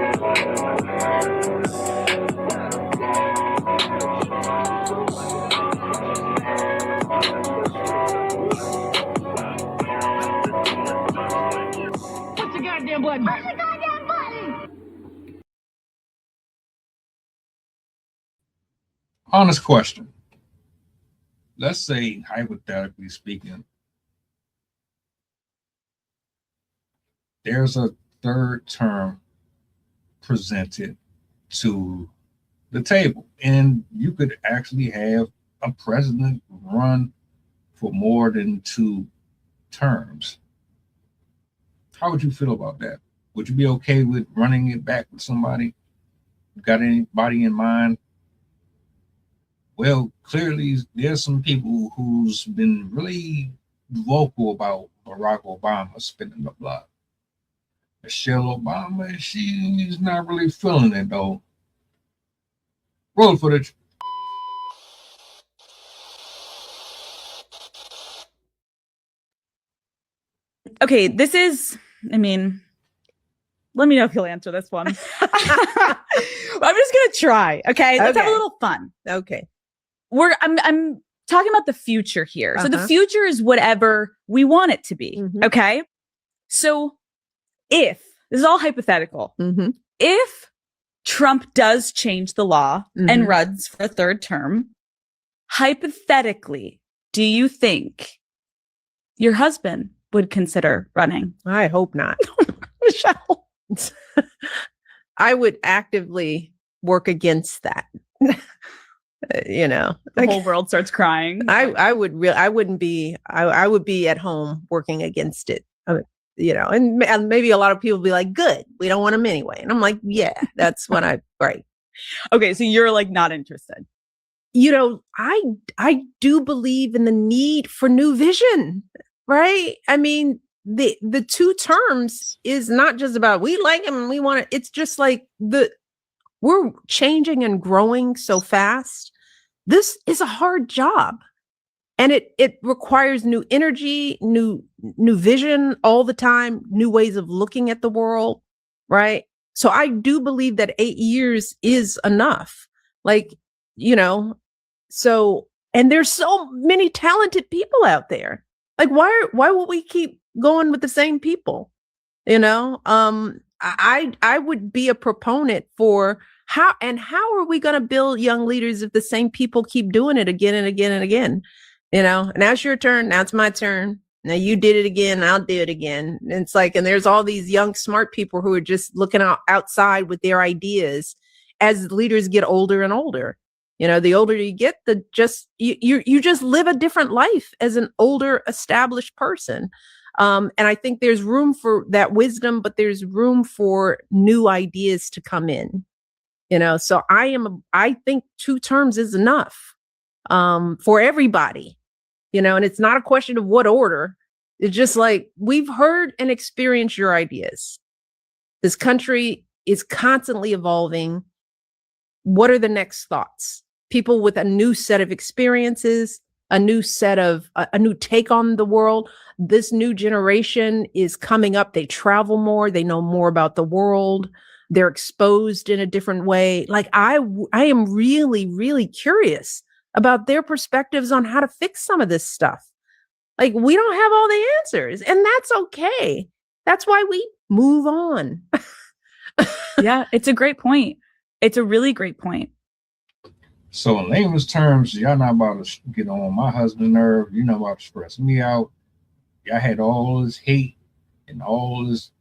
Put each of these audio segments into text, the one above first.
Push the goddamn button. Push the goddamn button. Honest question. Let's say, hypothetically speaking, there's a third term presented to the table, and you could actually have a president run for more than 2 terms. How would you feel about that? Would you be okay with running it back with somebody? Got anybody in mind? Well, clearly there's some people who's been really vocal about Barack Obama spinning the block. Michelle Obama, she's not really feeling it though. Roll footage. Okay, this is, I mean, let me know if you'll answer this one. I'm just gonna try. Okay, let's have a little fun. Okay. I'm talking about the future here. So the future is whatever we want it to be. Okay. So if this is all hypothetical, if Trump does change the law and runs for a third term, hypothetically, do you think your husband would consider running? I hope not. Michelle. I would actively work against that. The whole world starts crying. I would be at home working against it. And maybe a lot of people be like, good, we don't want him anyway. And I'm like, yeah, that's what right. Okay. So you're like not interested. I do believe in the need for new vision, right? I mean, the 2 terms is not just about we like him and we want it. It's just like we're changing and growing so fast. This is a hard job. And it requires new energy, new vision all the time, new ways of looking at the world, right? So I do believe that 8 years is enough. So, and there's so many talented people out there. Like, why would we keep going with the same people? I would be a proponent for how are we going to build young leaders if the same people keep doing it again and again and again? Now it's your turn. Now it's my turn. Now you did it again. I'll do it again. And it's like, and there's all these young, smart people who are just looking outside with their ideas as leaders get older and older. The older you get, you just live a different life as an older, established person. And I think there's room for that wisdom, but there's room for new ideas to come in. So I think 2 terms is enough for everybody. And it's not a question of what order. It's just like, we've heard and experienced your ideas. This country is constantly evolving. What are the next thoughts? People with a new set of experiences, a new take on the world. This new generation is coming up. They travel more. They know more about the world. They're exposed in a different way. Like I am really, really curious about their perspectives on how to fix some of this stuff. Like, we don't have all the answers, and that's okay. That's why we move on. Yeah, it's a great point. It's a really great point. So in layman's terms, y'all not about to get on my husband's nerve. You're not about to stress me out. Y'all had all this hate and all this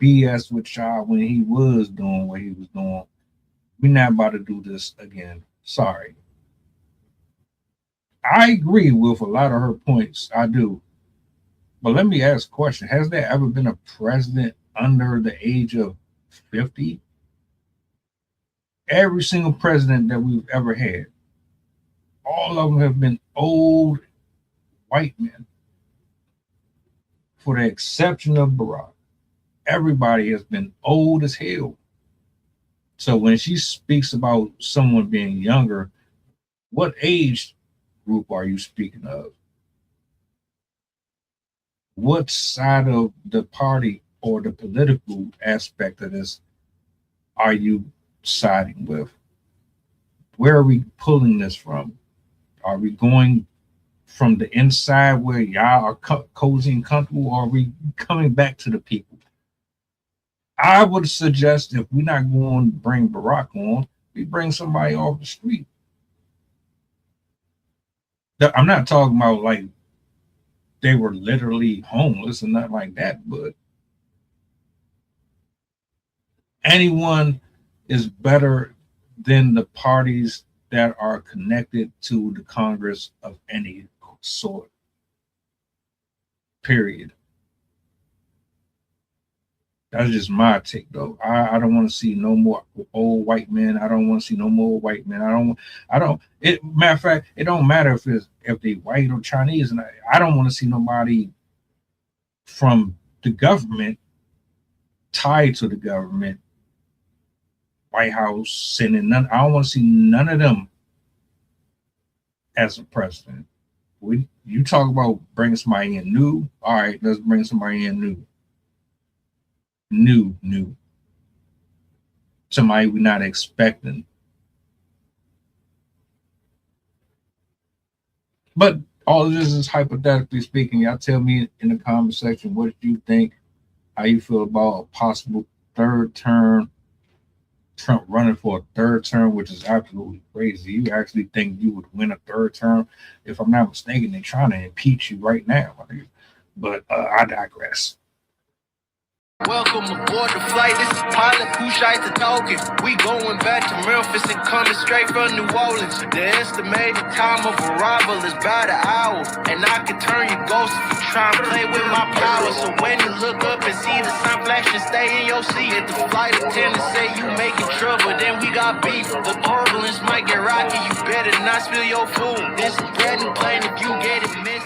BS with y'all when he was doing what he was doing. We're not about to do this again. Sorry. I agree with a lot of her points. I do. But let me ask a question. Has there ever been a president under the age of 50? Every single president that we've ever had, all of them have been old white men. For the exception of Barack, everybody has been old as hell. So when she speaks about someone being younger, what age group are you speaking of? What side of the party or the political aspect of this are you siding with? Where are we pulling this from? Are we going from the inside where y'all are cozy and comfortable, or are we coming back to the people? I would suggest if we're not going to bring Barack on, we bring somebody off the street. I'm not talking about like they were literally homeless and nothing like that, but anyone is better than the parties that are connected to the Congress of any sort. Period. That's just my take, though. I don't want to see no more old white men. I don't want to see no more white men. Matter of fact, it don't matter if they white or Chinese, and I don't want to see nobody from the government tied to the government, White House, Senate. I don't want to see none of them as a president. You talk about bringing somebody in new. All right, let's bring somebody in new. New. Somebody we're not expecting. But all of this is hypothetically speaking. Y'all tell me in the comment section what you think, how you feel about a possible third term, Trump running for a third term, which is absolutely crazy. You actually think you would win a third term? If I'm not mistaken, they're trying to impeach you right now. But I digress. Welcome aboard the flight. This is pilot Pusha talking. We going back to Memphis and coming straight from New Orleans. The estimated time of arrival is about an hour, and I can turn you ghost if you try and play with my power. So when you look up and see the sun flashing, stay in your seat. If the flight attendant say you making trouble, then we got beef. The turbulence might get rocky. You better not spill your food. This is brand new plane if you get it missed.